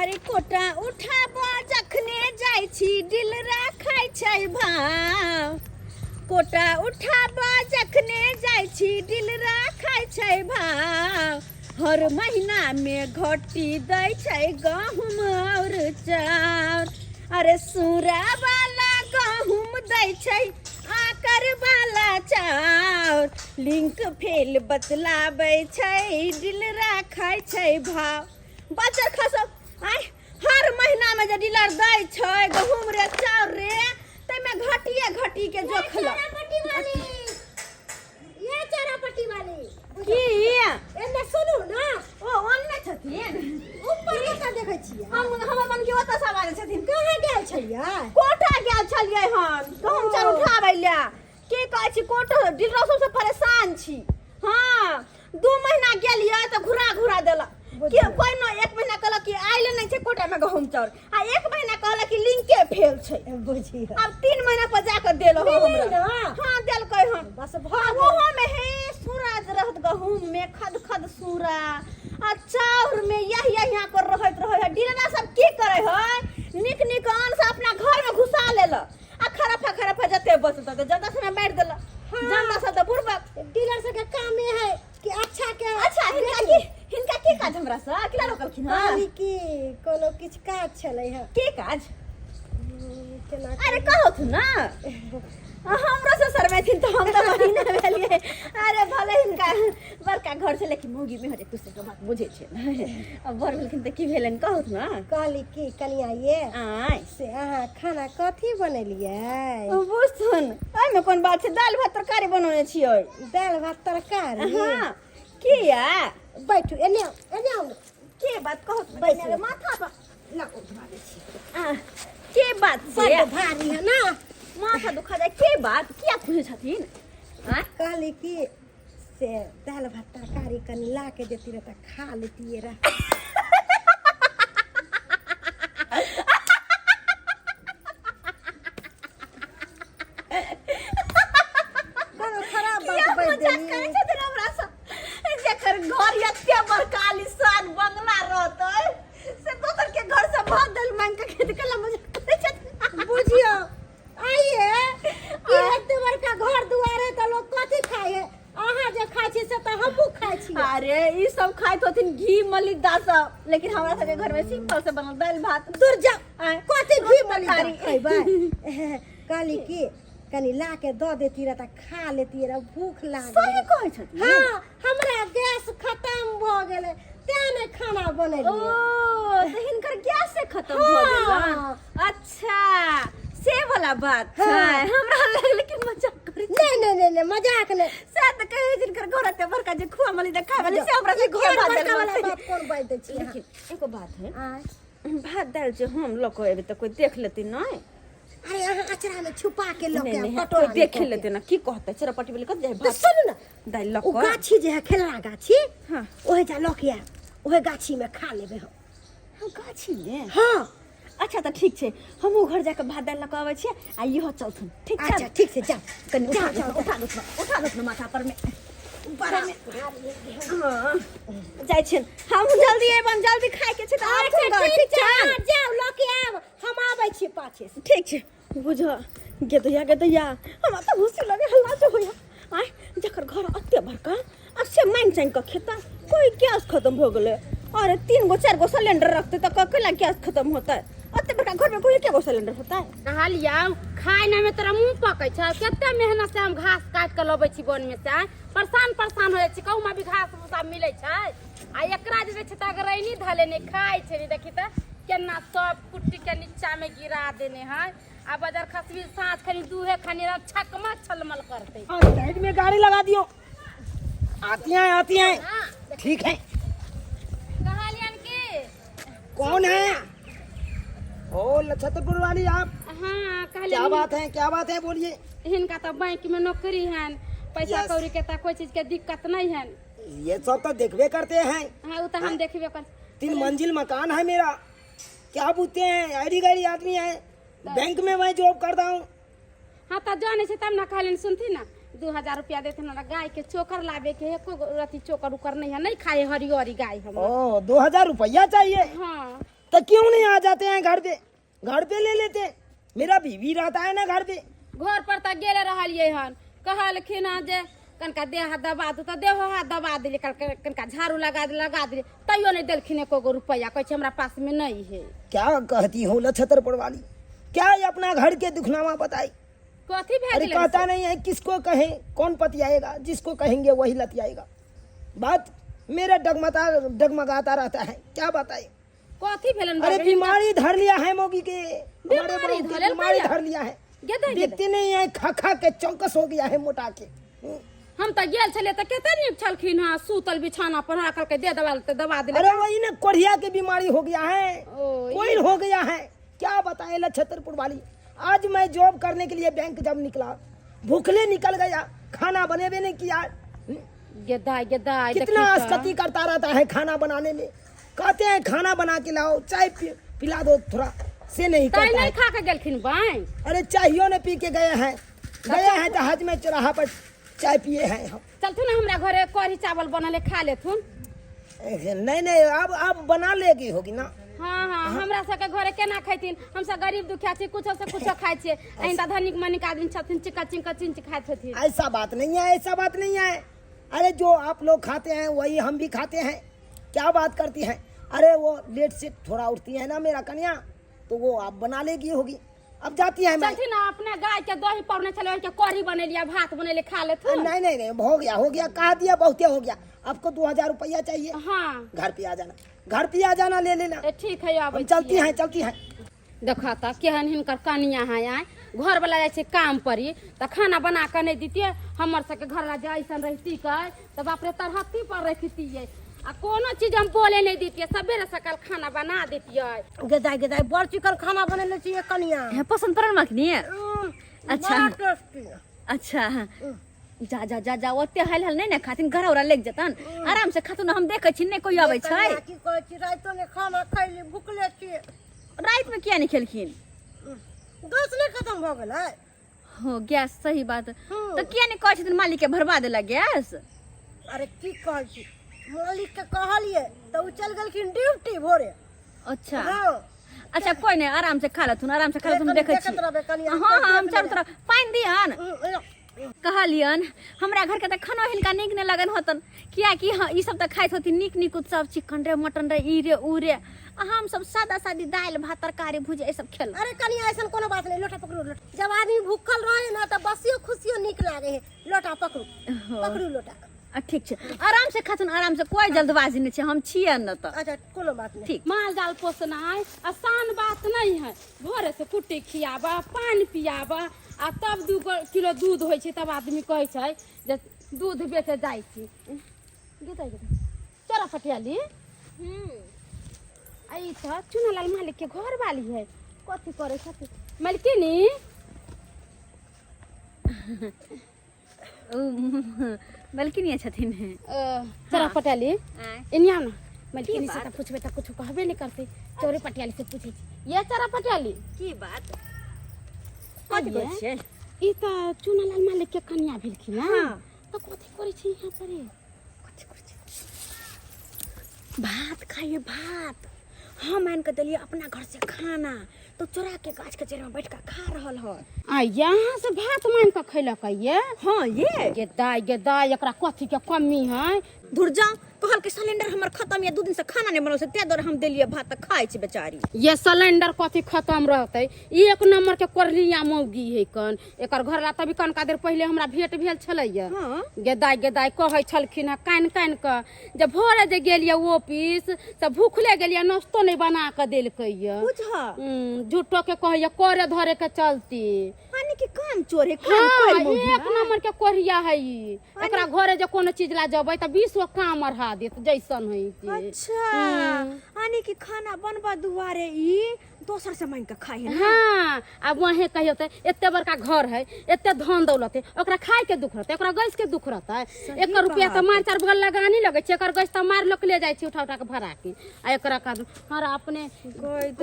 अरे कोटा उठाब जखने जाइ छी दिल राखै छै भाव कोटा उठाब जखने जाइ छी दिल राखै छै भाव हर महीना में घटी दै छै गहूम और चाउर अरे सूरा वाला गहूम दै छै आकर वाला चाउर लिंक फेल बतलाबै छै दिल राखै छै भाव बच्चा खसब आय हर महीना में जे डीलर दै छै गहूम रे चाउर रे तैमे घटी के जोखल ये चारापट्टी वाली की एने सुनू ना ओ ओन्ने छथिन ऊपर का देखै छियै हमर मन के ओतऽ सब आबै छथिन कहाँ गेल छलियै कोटा गेल छलियै हन गहूम चाउर उठाबै लए की कहै छी कोटा डीलर सबसे परेशान छी हाँ 2 महीना गेलियै तऽ घुरा देलक कि कोई न 1 महीना कहलक कि आइले नहीं छै कोटा में गहूम चाउर आ 1 महीना कहलक कि लिंके फेल छै बुझिए अब 3 महीना पर जाकर देल हो हमरा हां देल कहि हम बस ओहो में हे सूरज रहत गहूम में खद सूरा आ चाउर में यही पर रहत रहे डीलरा सब की करे है निक अन्न से अपना घर में घुसा लेल आ खरफा जते बचत त ज्यादा समय बैठ देल जनता सब त बुरबक डीलर से के काम ये है कि अच्छा हिनका की काज हमरा से किला रोकलखिन हां की कोनो किछ काज छलै है की काज केना अरे कहत ना हमरा से शर्माथिन तो हम तो महीना भेलिए अरे भले हिनका बड़का घर से लेकिन मौगी में हरे कुछ के बात बुझे छे अब भर भेलखिन त की भेलन कहत ना कहली की कनिया ये आय से अहाँ खाना कथी बनेलियै बुझ सुन ओय में कोन बात छै दाल भात तरकारी बनौने छियै दाल भात तरकारी हां किया बैठू एने आउ के बात कहत बैठू माथा पर ला उठा दे छी के बात से बड़ भारी है ना माथा दुखा जाए के बात किया खुजे छथिन हां कहली की से दाल भात तरकारी कनी ला के देती रह त खा लेती रह कोनो खराब बात बोल देली जेकर घर एते बड़का आलीशान बंगला रहतै से दोसर के घर से भाग दल मांग के खेत के मुझे करे छथिन बुझियो आइए ई एते बड़का घर दुआरे त लोग कथि खाए अहाँ जे खाइ छी से त हमहु खाइ छी अरे ई सब खाइत होथिन घी मलिदा सब लेकिन हमरा सबके घर में सिंपल से बनल दाल भात दूर जा कथि घी मलिदा खइबै कहली की कनी ला के द देती रह त खा लेती रह भूख लागल सही कहै छथिन हां हमरा गैस खत्म भ गेलै तेने खाना बनेलिए ओ तो हिनकर गैस से खत्म भ गेल अच्छा से वाला बात छै हमरा लगल कि मजाक करै नहीं मजाक नहीं से त कहे जिनकर घर एते बड़का जे खुआ मली देखा वाली से हमरा से घर बड़का वाला बात कोन बात दै छी लेकिन एको बात है भात दाल जे हम लोग को एबे त कोई देख लेती नहीं अरे अहाँ अचरा में छुपा के लोग के कटोरा देख लेते ना की कहते चरपटी वाली कत जाए भात सुन ना दाल लक ओ गाछी जे है खेलना गाछी हां ओहे जा लक या ओहे गाछी में खा लेबे हम गाछी में हां अच्छा तो ठीक छे हमहु घर जाके भात दाल लक आवे छे आ इहो चलथुन ठीक छे अच्छा ठीक से जा कनी उठा दो माथा पर में ऊपर में हां जाय छे हम जल्दी एबन जल्दी खाए के छे त आ ठीक छै जाओ लक आब हम आबै छी पाछे से ठीक छे बुझ गेदैया हमरा त खुशी लगे हल्ला जो होया आय जकर घर अत्ते बड़का अब से मांग चांग के खेता कोई गैस खत्म हो गेले अरे 3 गो 4 गो सिलेंडर रखते त ककेला गैस खत्म होता है अत्ते बड़का घर में कोई के गो सिलेंडर होता है कहलिया खाए ना में तोरा मुंह पकै छै कते मेहनत से हम घास काट के लबै छी वन में से परेशान हो जाइ छी कहू में भी घास भूसा मिलै छै आ एकरा जे छै त अगर रैनी धले ने खाइ छै नी देखि त केना सब कुट्टी के नीचा में गिरा देने है आ बाजार खसबी सांझ खनी दूहे खनी छकमा छलमल करते साइड में गाड़ी लगा दियो आती हैं ठीक है कहलियन के कौन है ओ छतरपुर वाली आप हां क्या कहलियन बात है बोलिए हिनका तो बैंक में नौकरी है पैसा कौड़ी के त कोई चीज के दिक्कत नहीं है ये सब तो देखबे करते हैं हां वो तो हम देखबे कर 3 मंजिल मकान है मेरा क्या पूछते हैं आईडी गाड़ी आदमी है बैंक में मैं जॉब करता हूँ हाँ तो जाने से तब ना कहले सुनती ना 2000 रुपया देते ना गाय के चोकर लावे के एको रति चोकर उकर नहीं है नहीं खाए हरी हरी गाय हम ओ 2000 रुपया चाहिए हाँ तो क्यों नहीं आ जाते हैं घर पे ले लेते हैं। मेरा बीवी रहता है ना घर पे। घर पर तक गेले रहलिए हन कहलखिन हन जे कनका देह दबा दो तो देहो हाथ दबा दिले कनका झाड़ू लगा दिले तैयो नहीं देलखिन एको गो रुपया कहे छे हमरा पास में नहीं है। क्या कहती हो नक्षत्रपुर वाली, क्या ये अपना घर के दुखनामा बताई। कथी भेज अरे ले कहता नहीं है किसको कहे कौन पतियाएगा, जिसको कहेंगे वही लतियाएगा। बात मेरा डगमगाता रहता है, क्या बताए। कथी भेलन अरे बाबे? बीमारी धर लिया है मोगी के, हमारे बीमारी बहू के धरल बीमारी भैया? धर लिया है। गेदा देखते नहीं है खा के चौकस हो गया है मोटा के। हम तो गेल छले तो केते नीक छलखिन हां सूतल बिछाना पर कल के दे दबा दिले। अरे वही ना कोढ़िया की बीमारी हो गया है, ओ, कोई हो गया है। क्या बताए नक्षत्रपुर वाली। आज मैं जॉब करने के लिए बैंक जब निकला भूखले निकल गया, खाना बनेबे नहीं किया। गेदा कितना अस्कती करता रहता है खाना बनाने में। कहते हैं खाना बना के लाओ, चाय पिला दो थोड़ा, से नहीं ताई करता नहीं है। खा के गेलखिन बाई। अरे चाहिए ने पी के गए हैं जहाज में चौराहा पर चाय पिए हैं हम। चलथुन हमरा घरे कढ़ी चावल बनले खा लेथुन। नहीं अब बना लेगी होगी ना। हाँ हमरा सबके घरे केना खैथिन, हम सब गरीब दुखिया छी, कुछो से कुछो खाइ छियै। अहिं त धनिक मनिक आदमी छथिन चिक्का चिंच खाइत हथिन। ऐसा बात नहीं है, ऐसा बात नहीं है। अरे जो आप लोग खाते हैं वही हम भी खाते हैं। क्या बात करती हैं। अरे वो लेट से थोड़ा उठती है ना मेरा कन्या, तो वो आप बना लेगी होगी। अब जाती है मैं। चलथी ना अपने गाय के दही पौने चले के कढ़ी बनेलिया भात बनेले खा लेथुन। नहीं हो गया कहा दिया, बहुते हो गया। आपको 2000 रुपया चाहिए, हाँ घर पे आ जाना ले लेना। ठीक है अब चलती हैं। देखा था केहन हिनकर कनिया है आए घर वाला जाए छे काम परी तो खाना बना के नहीं दीतिये। हमर सबके घर ला जैसन रहती कर तो बाप रे तरहती पर रखती आ कोनो चीज हम बोले नहीं दीतिये, सबेरे सकाल खाना बना देतिये। गदाई बड़ चिकन खाना बनेले छिए कनिया। है पसंद पड़ल मखनी। अच्छा बड़ा टेस्टी। अच्छा जा ओते हल नहीं ना खातिन घर औरा लेक जतन आराम से खातुन। हम देखे छी नहीं कोई आवे छै। कनिया की कहै छी राइतो ने खाना खैली भूखले छिए। रात में किया नहीं खेलखिन। गैस नहीं खत्म भ गेलै। हो गैस सही बात। तो किया नहीं कहै छथिन मालिक के भरवा देला गैस। अरे की कहै छी मालिक के कहलिए तो उ चल गेलखिन ड्यूटी भोरे। अच्छा हाँ अच्छा कोई नहीं आराम से खा लेथुन कनी देखे छी। देखत रहबे कनिया। हाँ हम चारों तरफ पानी दियन कहलियन। हमरा घर के त खाना हिनका नीक नहीं लगन होतन, किया कि हाँ, ई सब त खाइत होती नीक सब चिकन रे मटन रे ई रे ऊ रे। हम सब सादा सादी दाल भात तरकारी भुजिया ई सब खेल। अरे कनिया ऐसन कोनो बात नहीं, लोटा पकड़ू लोटा। जब आदमी भूखल रहे ना त बसियो खुशियो नीक लागे है। लोटा पकड़ू लोटा। ठीक छै आराम से खाथुन, आराम से कोई जल्दबाजी नहीं छै। हम छिए न त अच्छा कोनो बात नहीं। ठीक। माल जाल पोसना है आसान बात नहीं है। भोरे से कुट्टी खियाबा पानी पियाबा आ तब 2 किलो दूध होइ छै तब आदमी कहै छै जे दूध बेचे जाइ छी। चरा पटियाली आई त चुनालाल मालिक के घर वाली है। कथी करे छथि मालिकिनी। बल्कि छथिन। चरा पटियाली इनिया ना मालिकिनी से त पूछबे त कुछ कहबे नहीं करते। चोरे पटियाली से पूछे छी ये चरा पटियाली की बात कथी कथी कहै छै। ई त चुनालाल मालिक के कन्या भेलखिन हाँ। त कथी करे छी यहाँ पर कथी करै छै। भात खाइए भात। हम आन के देलिए अपना घर से खाना तो चोरा के गाछ के जड़ में बैठ के खा रहल है। आ यहाँ से भात मान के खैलक ये। हाँ ये गेदाई एकरा कथी के कमी है। दूर जाओ कहल के सिलेंडर हमर खत्म या 2 दिन से खाना नहीं बनल से ते दर हम देलिए भात त खाइ छै बेचारी। ये सिलेंडर कथी खत्म रहते। एक नंबर के कोरलिया मौगी है कन एकर घर ला तभी कनका देर पहले हमरा भेंट भेल छलैया। हाँ। गेदाई कहै छलखिन है कान के जब भोरे जे गेलिए ऑफिस से भूखले गेलिए नाश्तो नहीं बना के देलकैया। बुझ झूठो के कहैया करे धरे के चलती। पानी के काम चोर है काम हाँ, कर मौगी एक नंबर के कोरिया है ई। एकरा घरे जे कोनो चीज ला जबै त 20 गो काम अढ़ा देत जैसन है ई। अच्छा आने की खाना बनबा दुआरे ई दोसर से मांग के खाइ है ना। हाँ अब वहे कहियो त एते बड़का घर है एते धन दौलत है ओकरा खाए के दुख रहता है ओकरा गैस के दुख रहता है। 1 रुपया त मार 4 बगल लगानी लगे छै एकर गैस त मार लोक ले जाइ छै उठा के भरा के आ एकरा का हर अपने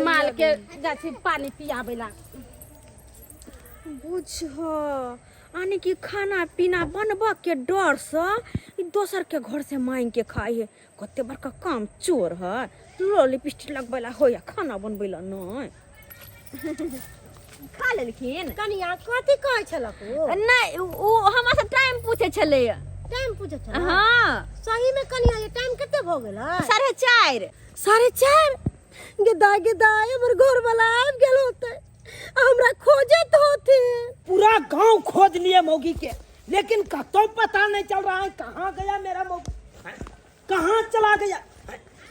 माल के जाइ छै पानी पियाबे ला। बुझ आने की खाना पीना बनबा के डर से ई दोसर के घर से मांग के खाई है। कते बड़का काम चोर है, लो लिपस्टिक लगबैला हो या खाना बनबैला नहीं। खा लेलखिन कनिया कथी कहै छलक ओ? नहीं ओ हमरा से टाइम पूछे छले। टाइम पूछै छल? हाँ सही में कनिया ये टाइम कते भ गेल? 4:30। 4:30 गे दाई हमर घर वाला आबि गेल होते, हमरा खोजत होते। पूरा गांव खोज लिए मौगी के, लेकिन कतो पता नहीं चल रहा है कहाँ गया मेरा मौगी, कहाँ चला गया।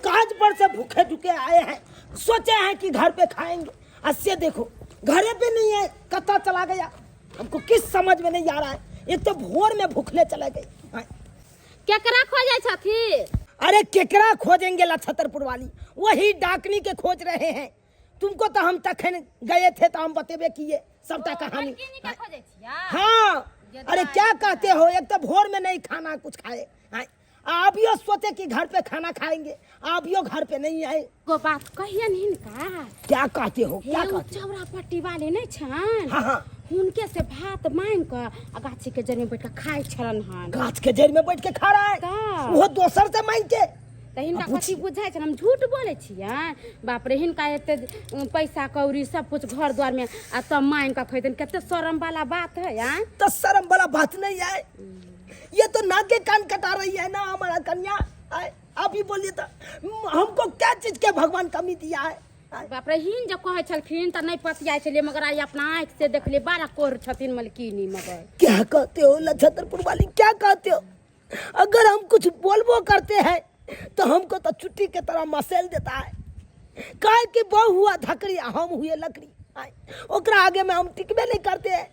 काज पर से भूखे ढुके आए हैं, सोचे हैं कि घर पे खाएंगे, अस्से देखो घरे पे नहीं है, कता चला गया। हमको किस समझ में नहीं आ रहा है। एक तो भोर में भूखले चले गए। केकरा खोजे छथी? अरे केकरा खोजेंगे लछतरपुर वाली, वही डाकनी के खोज रहे हैं। तुमको तो हम तखन गए थे तो हम बतेबे किए सबटा कहानी। के खोजे छिया? हाँ अरे क्या कहते हो, एक तो भोर में नहीं खाना कुछ खाए, आप यो सोचे कि घर पे खाना खाएंगे, आप यो घर पे नहीं आए। को बात कहियन हिनका। क्या कहते हो, क्या हे कहते हो? चौरा पट्टी वाले नहीं छन? हाँ हाँ हुनके से भात मांग कर गाछी के जड़ में बैठ के खाए छलन हन। गाछ के जड़ में बैठ के खा रहा है, का? वो दोसर से मांग के। त हिनका अब पूछी। कथी बुझाइ छन? हम झूठ बोले छियन? बाप रे, हिनका एते पैसा कौड़ी सब कुछ घर द्वार में आ तब मांग के खैतन, केते शर्म वाला बात है यार। तो शर्म वाला बात नहीं है, ये तो नाक के कान कटा रही है ना हमारा कन्या। आप ही बोलिए तो, हमको क्या चीज के भगवान कमी दिया है? बाप रे, हिन जब कहे छलखिन त नहीं पतियाइ छले, मगर आई अपना आँख से देख ले 12 कोर छथिन मलकिनी। मगर क्या कहते हो लछतरपुर वाली, क्या कहते हो? अगर हम कुछ बोलबो करते हैं तो हमको तो चुट्टी के तरह मसेल देता है। काहे कि बहु हुआ धकड़ी, हम हुए लकड़ी। ओकरा आगे में हम टिकबे नहीं करते हैं,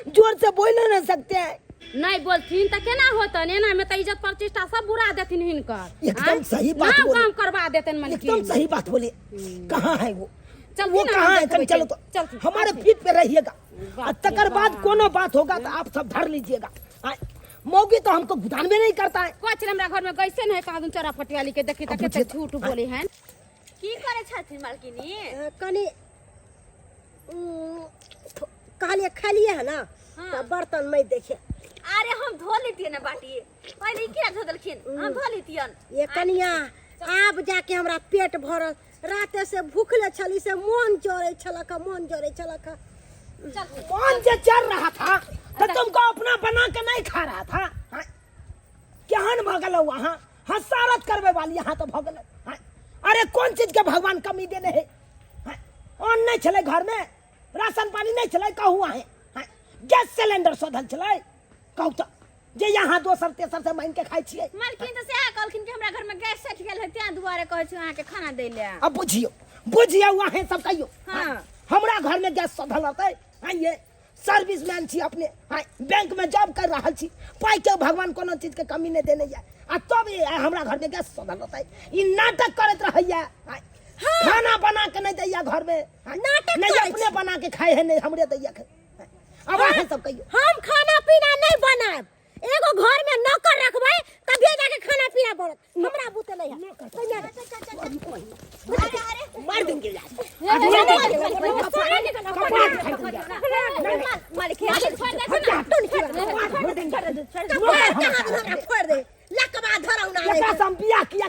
जोर से बोल नहीं सकते हैं। नहीं बोलथिन त केना होतन? एना में त इज्जत प्रतिष्ठा सब बुरा देथिन हिनकर। एकदम सही बात नाम बोले, काम करवा देतन मलकिनी। एकदम सही बात बोले। कहाँ है वो? चल वो ना, कहाँ है? देखबै, चलो तो चल, हमारे पीठ पे रहिएगा, बाप और तकर रे बाद बाप। कोनो बात होगा तो आप सब धर लीजिएगा। मौगी तो हमको गुदान में नहीं करता है। कोच हमरा घर में गैसे नहीं कहा चौरा पट्टी वाली के देखी त केते झूठ बोले हैं। की करे छथिन मालकिनी? कनी कहलिए खालिए है ना, तो बर्तन मैं देखे। अरे हम धो लेती ना बाटी, पहले क्या धो देलखिन, हम धो लेतियन। ये कनिया आब जाके हमरा पेट भरल, राते से भूखले छली से मन जोरे छलक, मन जोरे छलक। कौन से चल रहा था तो तुमको अपना बना के नहीं खा रहा था? केहन भगल वहाँ हसारत करवे वाली, यहाँ तो भगल। अरे कौन चीज के भगवान कमी देने है? अन्न नहीं चले घर में, राशन पानी नहीं चले, कहू है गैस सिलेंडर सोधल चले, कहू तो जे यहाँ दोसर तेसर से मांग के खाई छिए। मालकिन तो सेहा कहलखिन कि हमरा घर में गैस सठ गेल है, त्या दुआरे कहै छी अहाँ के खाना दै ले। अब बुझियो वहाँ सब कहियो। हाँ। हमरा घर में गैस सोधल रहते, ये सर्विसमैन छी अपने, बैंक में जॉब कर रहा छी, पाई के भगवान कोनो चीज के कमी नहीं देने जाए, आ तब ये हमरा घर में गैस सोधल रहता है। ई नाटक करत रहैया, खाना बना के नहीं दैया घर में, नाटक नहीं करै अपने बना के खाए है, नहीं हमरे दैया के। अब है सब कहियो। हम खाना पीना नहीं बनाब, एगो घर में नौकर रखबै तभी जाके खाना पीना बनत। हमरा बुते नहीं है। अरे मार दूंगी यार। मालकिन फोड़ दे लकवा धरौना ये कसम बिया किया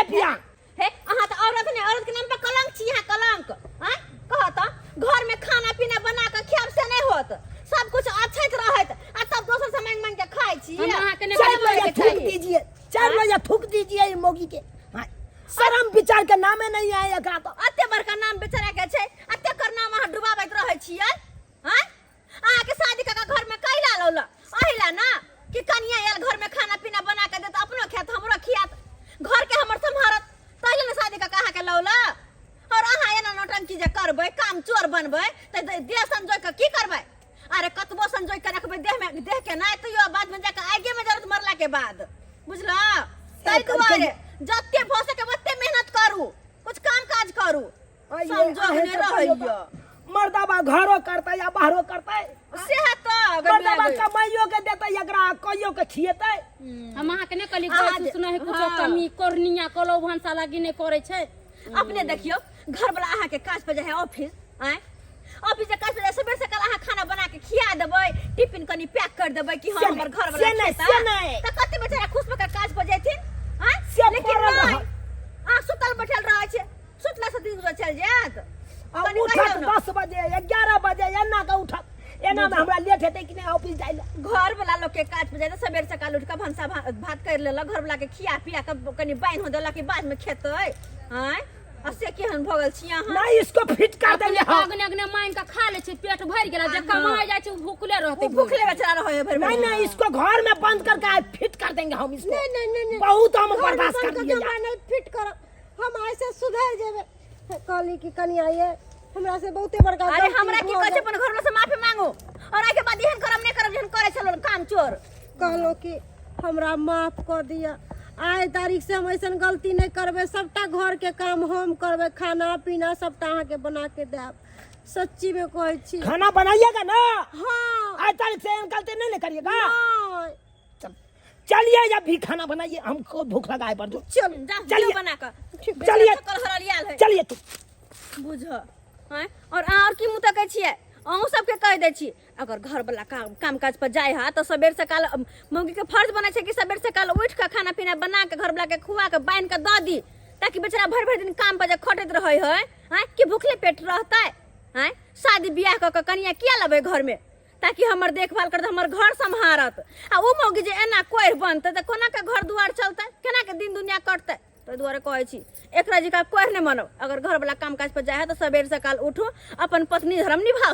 बिया। हे अहाँ तो औरत ने, औरत के नाम पे कलंक छी, यहाँ कलंक। हैं कहत घर में खाना पीना बना के खाब से नहीं होत, सब कुछ अच्छे रहत, आ तब दोसर से मांग मांग के खाई छी। हम अहाँ के नहीं चार करे बजे के थूक चाहिए। दीजिए, 4 बजे थूक दीजिए ये मोगी के। शर्म विचार के नामे नहीं आए एकरा तो। अते बड़का नाम बेचारा के छै, अते कर नाम अहाँ डुबाबैत रहै छियै। हैं अहाँ के शादी का घर में कैला लौला अहिला ना कि कनिया आयल घर में खाना पीना बना के देत, अपनो खेत हमरो खियात, घर के हमर संभारत, तहिले ना शादी का कहा के लौला। और अहाँ एना नौटंकी जे करबै, काम चोर बनबै त देह संजोय के की करबै? अरे कतबो संजोय के रखबै देह के नहीं तो यो बाद में जाके आगे में जरूरत मरला के बाद, बुझला? तै दुआरे जत्ते भऽ सके ओत्ते मेहनत करू, कुछ काम काज करू, संजोग ने रहैया। मर्दाबा घरो करता या बाहरो करता, सेहत मर्दाबा कमाइयो के देता एकरा कहियो के खिएतै। हम अहाँ के नहीं कहली अहाँ कोई सुनो है कुछ हाँ। कमी करनिया कलो भंसा लगी नहीं करे छै। अपने देखियो घर वाला अहाँ के काज पे जे है ऑफिस, आए ऑफिस से काज पे सबेर से कल अहाँ खाना बना के खिया देबै टिफिन कनी पैक कर देबै कि हां हमर घर वाला त कते बेचारा खुश होकर काज पर जेथिन हां लेकिन नहीं आ सुतल बैठल रहै छै सुतला से दिन चल जात अब उठत 10 बजे 11 बजे एना का उठत एना में हमरा लेट हेतै कि नहीं ऑफिस जाइला घर वाला लोग के काज पे जाए सबेर से काल उठ के भंसा भात कर लेला घर वाला के खिया पिया के कनी बाइन हो देला कि बाद में खेतै हैं असे केहन भगल छी अहाँ नहीं इसको फिट कर देंगे हम अगने अगने मांग के खा ले छै पेट भर गेला जे कमाई जाय छै भूखले रहतै भूखले बेचारा रहे भर नहीं नहीं इसको घर में बंद करके फिट कर देंगे हम इसको नहीं बहुत हम बर्दाश्त कर लिए नहीं फिट कर हम ऐसे सुधर जेबे कहली कि कनिया ये हमरा से बहुते बड़का अरे हमरा की कहै छै अपन घर में से माफी मांगो और आके बाद एहन करम नहीं करब जहन करे छलो काम चोर कहलो कि हमरा माफ कर दिया आइ तारीख से हम ऐसन गलती नहीं करबे सबटा घर के काम हम करबे खाना पीना सबटा अहाँ के बना के देब सच्ची में कहै छी खाना बनाइएगा ना हां आज तारीख से गलती नहीं करिएगा नहीं चलिए या भी खाना बनाइए हमको भूख लगा है पर जो चलिए बना के चलिए कर हरलियाल है चलिए तू बुझ हैं और की मुंह तकै छियै अहूँ सबके कह दै छी अगर घर वाला काम काज पर जाए हा तो सबेर से काल मौगी के फर्ज बने छै कि सबेर से काल उठ के खाना पीना बना के घर वाला के खुआ के बाइन के द दी ताकि बेचारा भर भर दिन काम पर खटत रहे है कि भूखले पेट रहता है शादी बियाह क कनिया किया लबे घर में ताकि हमर देखभाल करत हमर घर संभारत आ उ मौगी जे एना कोइ बनते त कोना के घर दुआर चलते केना के दिन दुनिया कटते तो दुआरे कहै छी एकरा जी का कोइ नहीं मानो अगर घर वाला काम काज पर जाए तो सबेर से काल उठो अपन पत्नी धर्म निभाओ।